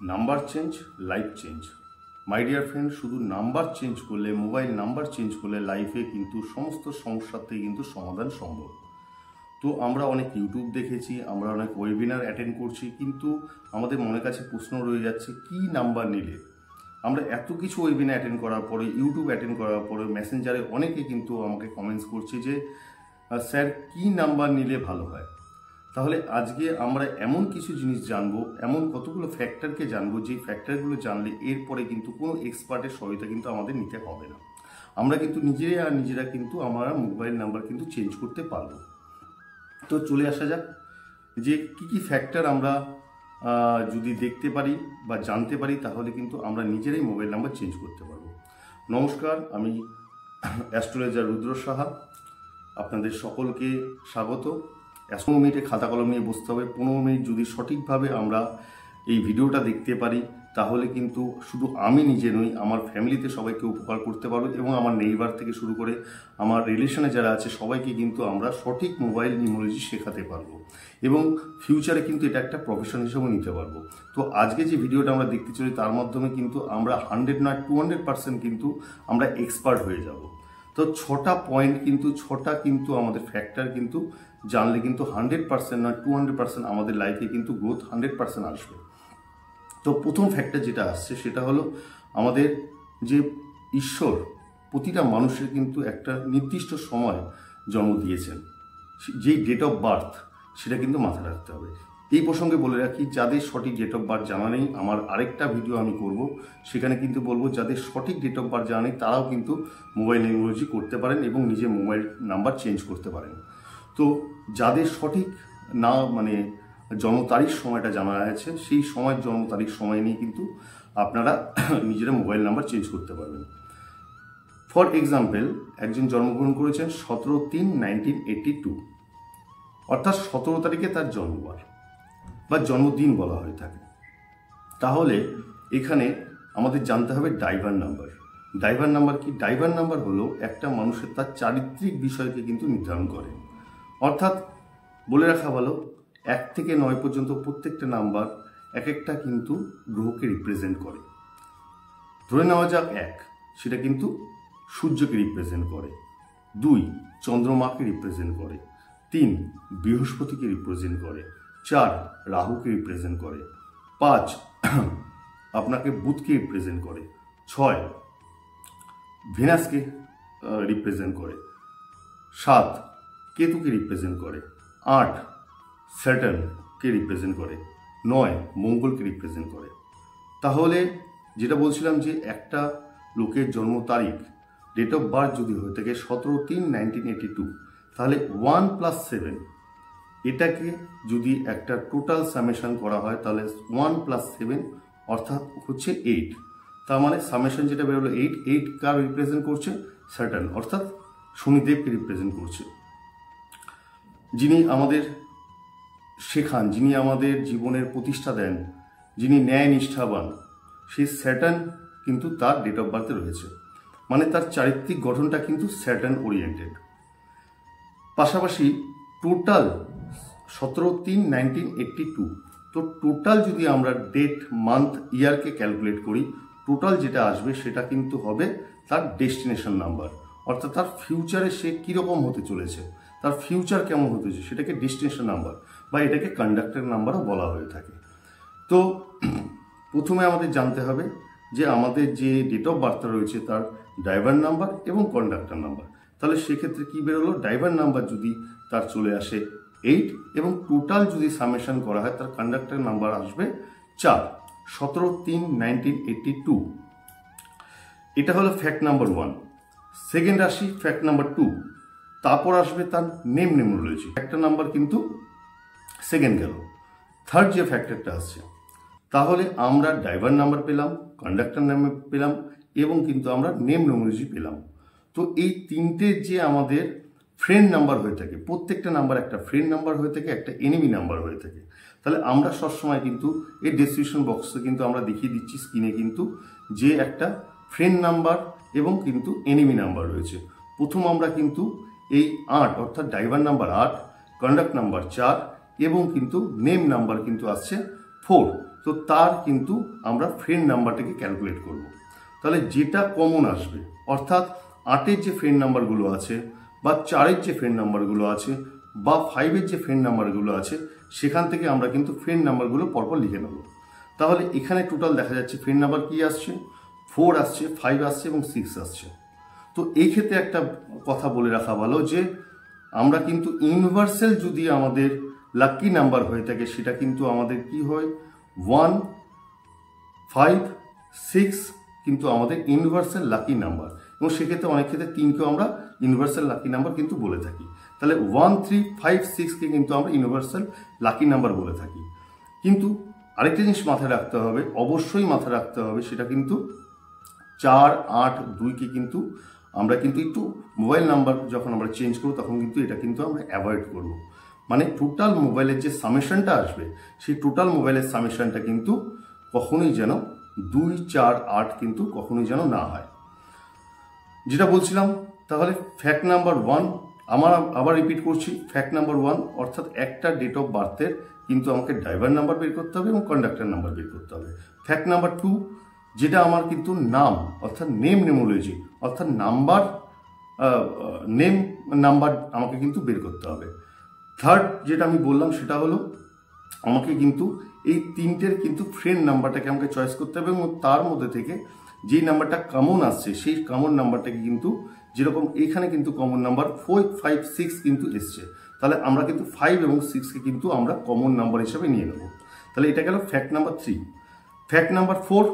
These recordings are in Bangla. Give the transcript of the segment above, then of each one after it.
Number change, life change. My dear friend, শুধু নাম্বার চেঞ্জ করলে, মোবাইল নাম্বার চেঞ্জ করলে লাইফে কিন্তু সমস্ত সমস্যার থেকে কিন্তু সমাধান সম্ভব। তো আমরা অনেক ইউটিউব দেখেছি, আমরা অনেক ওয়েবিনার অ্যাটেন্ড করছি, কিন্তু আমাদের মনের কাছে প্রশ্ন রয়ে যাচ্ছে কি নাম্বার নিলে। আমরা এত কিছু ওয়েবিনার অ্যাটেন্ড করার পরে, ইউটিউব অ্যাটেন্ড করার পরে মেসেঞ্জারে অনেকে কিন্তু আমাকে কমেন্টস করছে যে স্যার কি নাম্বার নিলে ভালো হয়। তাহলে আজকে আমরা এমন কিছু জিনিস জানবো, এমন কতগুলো ফ্যাক্টরকে জানবো, যে ফ্যাক্টরগুলো জানলে এরপরে কিন্তু কোনো এক্সপার্টের সহায়তা কিন্তু আমাদের নিতে হবে না। আমরা কিন্তু নিজেরা কিন্তু আমরা মোবাইল নাম্বার কিন্তু চেঞ্জ করতে পারবো। তো চলে আসা যাক যে কি কি ফ্যাক্টর আমরা যদি দেখতে পারি বা জানতে পারি, তাহলে কিন্তু আমরা নিজেরাই মোবাইল নাম্বার চেঞ্জ করতে পারবো। নমস্কার, আমি অ্যাস্ট্রোলজার রুদ্র সাহা। আপনাদের সকলকে স্বাগত। 15 মিনিটে খাতা কলম নিয়ে বসতে হবে। 15 মিনিট যদি সঠিকভাবে আমরা এই ভিডিওটা দেখতে পারি, তাহলে কিন্তু শুধু আমি নিজে নই, আমার ফ্যামিলিতে সবাইকে উপকার করতে পারবো, এবং আমার নেইবার থেকে শুরু করে আমার রিলেশনে যারা আছে সবাইকে কিন্তু আমরা সঠিক মোবাইল নিউমোলজি শেখাতে পারবো, এবং ফিউচারে কিন্তু এটা একটা প্রফেশন হিসেবে নিতে পারবো। তো আজকে যে ভিডিওটা আমরা দেখতে চলি, তার মাধ্যমে কিন্তু আমরা 100 না 200% কিন্তু আমরা এক্সপার্ট হয়ে যাব। তো 6টা পয়েন্ট কিন্তু, 6টা কিন্তু আমাদের ফ্যাক্টর কিন্তু জানলে কিন্তু 100% না 200% আমাদের লাইফে কিন্তু গ্রোথ 100% আসবে। তো প্রথম ফ্যাক্টর যেটা আসছে সেটা হলো আমাদের যে ঈশ্বর প্রতিটা মানুষের কিন্তু একটা নির্দিষ্ট সময় জন্ম দিয়েছেন, যেই ডেট অফ বার্থ সেটা কিন্তু মাথায় রাখতে হবে। এই প্রসঙ্গে বলে রাখি, যাদের সঠিক ডেট অফ বার্থ জানা নেই, আমার আরেকটা ভিডিও আমি করব, সেখানে কিন্তু বলবো যাদের সঠিক ডেট অফ বার্থ জানা নেই তারাও কিন্তু মোবাইল নিউমোলজি করতে পারেন এবং নিজের মোবাইল নাম্বার চেঞ্জ করতে পারেন। তো যাদের সঠিক না জন্ম তারিখ সময়টা জানা আছে, সেই সময়ের জন্ম তারিখ সময় নিয়ে কিন্তু আপনারা নিজেরা মোবাইল নাম্বার চেঞ্জ করতে পারবেন। ফর এক্সাম্পল, একজন জন্মগ্রহণ করেছেন 17/3/1982, অর্থাৎ 17 তারিখে তার জন্মবার বা জন্মদিন বলা হয়ে থাকে। তাহলে এখানে আমাদের জানতে হবে ড্রাইভার নাম্বার। ড্রাইভার নাম্বার কি? ড্রাইভার নাম্বার হলো একটা মানুষের তার চারিত্রিক বিষয়কে কিন্তু নির্ধারণ করে। অর্থাৎ বলে রাখা ভালো, 1 থেকে 9 পর্যন্ত প্রত্যেকটা নাম্বার এক একটা কিন্তু গ্রহকে রিপ্রেজেন্ট করে। ধরে নেওয়া যাক 1, সেটা কিন্তু সূর্যকে রিপ্রেজেন্ট করে। 2 চন্দ্রমাকে রিপ্রেজেন্ট করে। 3 বৃহস্পতিকে রিপ্রেজেন্ট করে। 4 রাহুকে রিপ্রেজেন্ট করে। 5 আপনাকে বুধকে রিপ্রেজেন্ট করে। 6 ভেনাসকে রিপ্রেজেন্ট করে। 7 কেতুকে রিপ্রেজেন্ট করে। 8 স্যাটার্নকে রিপ্রেজেন্ট করে। 9 মঙ্গলকে রিপ্রেজেন্ট করে। তাহলে যেটা বলছিলাম যে একটা লোকের জন্ম তারিখ, ডেট অফ বার্থ যদি হয়ে থাকে 17/3/1982, তাহলে 1 + 7 এটাকে যদি একটা টোটাল সামেশন করা হয়, তাহলে 1 + 7 অর্থাৎ হচ্ছে 8। তার মানে সামেশন যেটা বেরোলো 8। 8 কার রিপ্রেজেন্ট করছে? স্যাটার্ন, অর্থাৎ শনিদেবকে রিপ্রেজেন্ট করছে, যিনি আমাদের শেখান, যিনি আমাদের জীবনের প্রতিষ্ঠা দেন, যিনি ন্যায় নিষ্ঠাবান, সেই স্যাটার্ন কিন্তু তার ডেট অফ বার্থে রয়েছে। মানে তার চারিত্রিক গঠনটা কিন্তু স্যাটার্ন ওরিয়েন্টেড। পাশাপাশি টোটাল 17/3/1982, তো টোটাল যদি আমরা ডেট, মান্থ, ইয়ারকে ক্যালকুলেট করি, টোটাল যেটা আসবে সেটা কিন্তু হবে তার ডেস্টিনেশন নাম্বার, অর্থাৎ তার ফিউচারে সে কীরকম হতে চলেছে, তার ফিউচার কেমন হতে চলেছে, সেটাকে ডেস্টিনেশন নাম্বার বা এটাকে কন্ডাক্টর নাম্বারও বলা হয়ে থাকে। তো প্রথমে আমাদের জানতে হবে যে আমাদের যে ডেট অফ বার্থ রয়েছে তার ড্রাইভার নাম্বার এবং কন্ডাক্টর নাম্বার। তাহলে সেক্ষেত্রে কি বেরোলো? ড্রাইভার নাম্বার যদি তার চলে আসে 8, এবং টোটাল যদি সামেশন করা হয় তার কন্ডাক্টর নাম্বার আসবে 4, 17/3/1982। এটা হলো ফ্যাক্ট নাম্বার 1। সেকেন্ড আসি ফ্যাক্ট নাম্বার 2। তারপর আসবে তার নেম নিউমোলজি। ফ্যাক্টর নাম্বার কিন্তু সেকেন্ড গেল। থার্ড যে ফ্যাক্টরটা আসছে, তাহলে আমরা ড্রাইভার নাম্বার পেলাম, কন্ডাক্টর নাম্বার পেলাম, এবং কিন্তু আমরা নেম নিউমোলজি পেলাম। তো এই তিনটে যে আমাদের ফ্রেন্ড নাম্বার হয়ে থাকে, প্রত্যেকটা নাম্বার একটা ফ্রেন্ড নাম্বার হয়ে থাকে, একটা এনিমি নাম্বার হয়ে থাকে। তাহলে আমরা সবসময় কিন্তু এই ডেসক্রিপশন বক্সে কিন্তু আমরা দেখিয়ে দিচ্ছি স্ক্রিনে কিন্তু যে একটা ফ্রেন্ড নাম্বার এবং কিন্তু এনিমি নাম্বার রয়েছে। প্রথম আমরা কিন্তু এই 8 অর্থাৎ ড্রাইভার নাম্বার 8, কন্ডাক্ট নাম্বার 4 এবং কিন্তু নেম নাম্বার কিন্তু আসছে 4। তো তো তার কিন্তু আমরা ফ্রেন্ড নাম্বারটাকে ক্যালকুলেট করব। তাহলে যেটা কমন আসবে, অর্থাৎ 8-এর যে ফ্রেন্ড নাম্বারগুলো আছে বা 4-এর যে ফ্রেন্ড নাম্বারগুলো আছে বা 5-এর যে ফ্রেন্ড নাম্বারগুলো আছে, সেখান থেকে আমরা কিন্তু ফ্রেন্ড নাম্বারগুলো পরপর লিখে নেব। তাহলে এখানে টোটাল দেখা যাচ্ছে ফ্রেন্ড নাম্বার কি আসছে, 4 আসছে, 5 আসছে এবং 6 আসছে। তো এই ক্ষেত্রে একটা কথা বলে রাখা ভালো যে আমরা কিন্তু ইউনিভার্সাল যদি আমাদের লাকি নাম্বার হয়ে থাকে, সেটা কিন্তু আমাদের কি হয়, 1, 5, 6 কিন্তু আমাদের ইউনিভার্সাল লাকি নাম্বার। এবং সেক্ষেত্রে অনেক ক্ষেত্রে 3কেও আমরা ইউনিভার্সাল লাকি নাম্বার কিন্তু বলে থাকি। তাহলে 1, 3, 5, 6কে কিন্তু আমরা ইউনিভার্সাল লাকি নাম্বার বলে থাকি। কিন্তু আরেকটা জিনিস মাথায় রাখতে হবে, অবশ্যই মাথায় রাখতে হবে, সেটা কিন্তু 4, 8, 2কে কিন্তু আমরা কিন্তু একটু মোবাইল নাম্বার যখন আমরা চেঞ্জ করব তখন কিন্তু এটা কিন্তু আমরা অ্যাভয়েড করব। মানে টোটাল মোবাইলের যে সামেশনটা আসবে, সেই টোটাল মোবাইলের সামেশনটা কিন্তু কখনোই যেন 2, 4, 8 কিন্তু কখনোই যেন না হয়। যেটা বলছিলাম, তাহলে ফ্যাক্ট নাম্বার 1, আমার আবার রিপিট করছি, ফ্যাক্ট নাম্বার 1 অর্থাৎ একটা ডেট অফ বার্থের কিন্তু আমাকে ড্রাইভার নাম্বার বের করতে হবে এবং কন্ডাক্টর নাম্বার বের করতে হবে। ফ্যাক্ট নাম্বার 2, যেটা আমার কিন্তু নাম অর্থাৎ নেম নেমোলজি অর্থাৎ নাম্বার নেম নাম্বার আমাকে কিন্তু বের করতে হবে। থার্ড যেটা আমি বললাম সেটা হলো আমাকে কিন্তু এই 3টের কিন্তু ফ্রেন্ড নাম্বারটাকে আমাকে চয়েস করতে হবে এবং তার মধ্যে থেকে যেই নাম্বারটা কমন আসছে সেই কমন নাম্বারটাকে কিন্তু, যেরকম এখানে কিন্তু কমন নাম্বার 4, 5, 6 কিন্তু এসছে, তাহলে আমরা কিন্তু 5 এবং 6কে কিন্তু আমরা কমন নাম্বার হিসেবে নিয়ে নেব। তাহলে এটা গেল ফ্যাক্ট নাম্বার 3। ফ্যাক্ট নাম্বার 4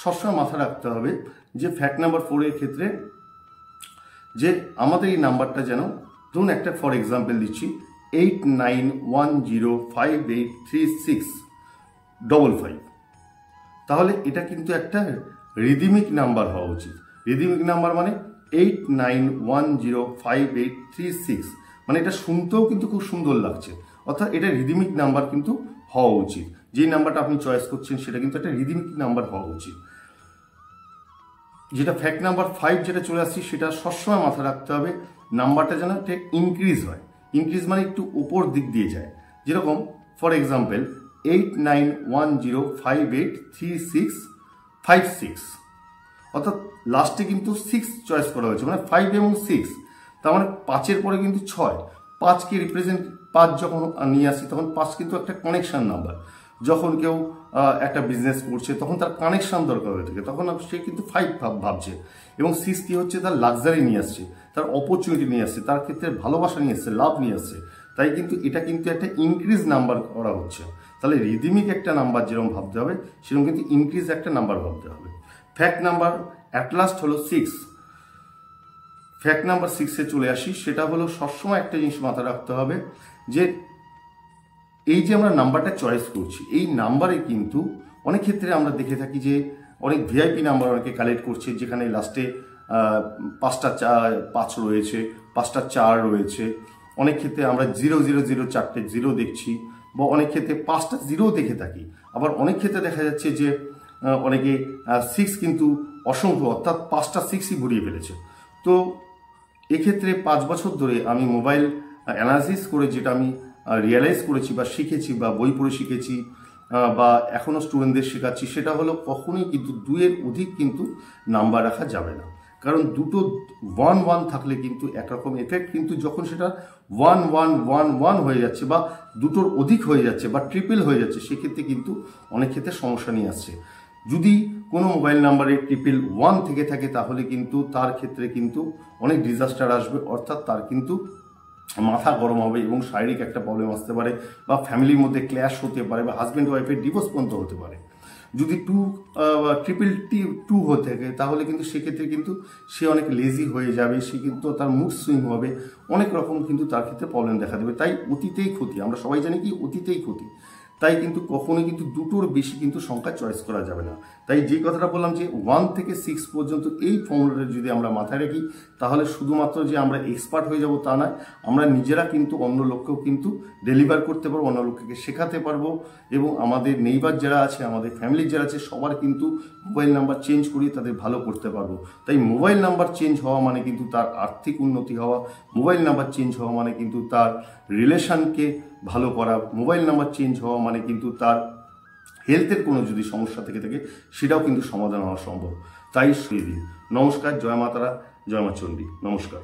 সবসময় মাথায় রাখতে হবে যে ফ্যাক্ট নাম্বার 4 এর ক্ষেত্রে যে আমাদের এই নাম্বারটা যেন, ধরুন একটা ফর এক্সাম্পল দিচ্ছি, 8910583655, তাহলে এটা কিন্তু একটা রিদিমিক নাম্বার হওয়া উচিত। রিদিমিক নাম্বার মানে 89105836, মানে এটা শুনতেও কিন্তু খুব সুন্দর লাগছে, অর্থাৎ এটা রিদিমিক নাম্বার কিন্তু হওয়া উচিত। যেই নাম্বারটা আপনি চয়েস করছেন সেটা কিন্তু একটা রিদিমিক নাম্বার হওয়া উচিত। যেটা ফ্যাক্ট নাম্বার 5 যেটা চলে আসছি, সেটা সবসময় মাথায় রাখতে হবে নাম্বারটা যেন একটা ইনক্রিজ হয়। ইনক্রিজ মানে একটু উপর দিক দিয়ে যায়। যেরকম ফর এক্সাম্পল 8910583656, অর্থাৎ লাস্টে কিন্তু 6 চয়েস করা হয়েছে, মানে 5 এবং 6, তার মানে 5-এর পরে কিন্তু 6, 5কে রিপ্রেজেন্ট 5 যখন নিয়ে আসি তখন 5 কিন্তু একটা কানেকশন নাম্বার। যখন কেউ একটা বিজনেস করছে তখন তার কানেকশন দরকার হয়ে থাকে, তখন সে কিন্তু 5 ভাবছে। এবং 6 কি হচ্ছে, তার লাক্সারি নিয়ে আসছে, তার অপরচুনিটি নিয়ে আসছে, তার ক্ষেত্রে ভালোবাসা নিয়ে আসছে, লাভ নিয়ে আসছে। তাই কিন্তু এটা কিন্তু একটা ইনক্রিজ নাম্বার করা হচ্ছে। তাহলে রিদিমিক একটা নাম্বার যেরকম ভাবতে হবে, সেরকম কিন্তু ইনক্রিজ একটা নাম্বার ভাবতে হবে। ফ্যাক্ট নাম্বার অ্যাট লাস্ট হলো 6। ফ্যাক্ট নাম্বার 6-এ চলে আসি, সেটা হলো সবসময় একটা জিনিস মাথায় রাখতে হবে যে এই যে আমরা নাম্বারটা চয়েস করছি, এই নাম্বারে কিন্তু অনেক ক্ষেত্রে আমরা দেখে থাকি যে অনেক ভিআইপি নাম্বার অনেকে কালেক্ট করছে, যেখানে লাস্টে 5টা 5 রয়েছে, 5টা 4 রয়েছে। অনেক ক্ষেত্রে আমরা 000 4টে 0 দেখছি, বা অনেক ক্ষেত্রে 5টা 0 দেখে থাকি। আবার অনেক ক্ষেত্রে দেখা যাচ্ছে যে অনেকে 6 কিন্তু অসংখ্য, অর্থাৎ 5টা 6ই ভরিয়ে ফেলেছে। তো এক্ষেত্রে 5 বছর ধরে আমি মোবাইল অ্যানালাইসিস করে যেটা আমি রিয়েলাইজ করেছি বা শিখেছি বা বই পড়ে শিখেছি বা এখনও স্টুডেন্টদের শেখাচ্ছি, সেটা হলো কখনোই কিন্তু 2-এর অধিক কিন্তু নাম্বার রাখা যাবে না। কারণ দুটো 1, 1 থাকলে কিন্তু একরকম এফেক্ট, কিন্তু যখন সেটা 1, 1, 1, 1 হয়ে যাচ্ছে বা দুটোর অধিক হয়ে যাচ্ছে বা ট্রিপল হয়ে যাচ্ছে, সেক্ষেত্রে কিন্তু অনেক ক্ষেত্রে সমস্যা নিয়ে আসছে। যদি কোনো মোবাইল নাম্বারে 111 থেকে থাকে তাহলে কিন্তু তার ক্ষেত্রে কিন্তু অনেক ডিজাস্টার আসবে, অর্থাৎ তার কিন্তু মাথা গরম হবে এবং শারীরিক একটা প্রবলেম আসতে পারে, বা ফ্যামিলির মধ্যে ক্ল্যাশ হতে পারে, বা হাজব্যান্ড ওয়াইফের ডিভোর্স পর্যন্ত হতে পারে। যদি 2 হয়ে থাকে তাহলে কিন্তু সেক্ষেত্রে কিন্তু সে অনেক লেজি হয়ে যাবে, সে কিন্তু তার মুড সুইং হবে, অনেক রকম কিন্তু তার ক্ষেত্রে প্রবলেম দেখা দেবে। তাই অতীতেই ক্ষতি, আমরা সবাই জানি কি অতীতেই ক্ষতি। তাই কিন্তু কখনোই কিন্তু 2টোর বেশি কিন্তু সংখ্যা চয়েস করা যাবে না। তাই যে কথাটা বললাম যে 1 থেকে 6 পর্যন্ত এই ফর্মুলাটা যদি আমরা মাথায় রাখি, তাহলে শুধুমাত্র যে আমরা এক্সপার্ট হয়ে যাব তা নয়, আমরা নিজেরা কিন্তু অন্য লোককেও কিন্তু ডেলিভার করতে পারবো, অন্য লোককে শেখাতে পারবো, এবং আমাদের নেইবার যারা আছে, আমাদের ফ্যামিলির যারা আছে, সবার কিন্তু মোবাইল নাম্বার চেঞ্জ করিয়ে তাদের ভালো করতে পারবো। তাই মোবাইল নাম্বার চেঞ্জ হওয়া মানে কিন্তু তার আর্থিক উন্নতি হওয়া, মোবাইল নাম্বার চেঞ্জ হওয়া মানে কিন্তু তার রিলেশনকে ভালো করা, মোবাইল নাম্বার চেঞ্জ হওয়া মানে কিন্তু তার হেলথের কোনো যদি সমস্যা থেকে থাকে সেটাও কিন্তু সমাধান হওয়া সম্ভব। তাই সেই দিন। নমস্কার, জয় মাতারা, জয় মা চণ্ডী। নমস্কার।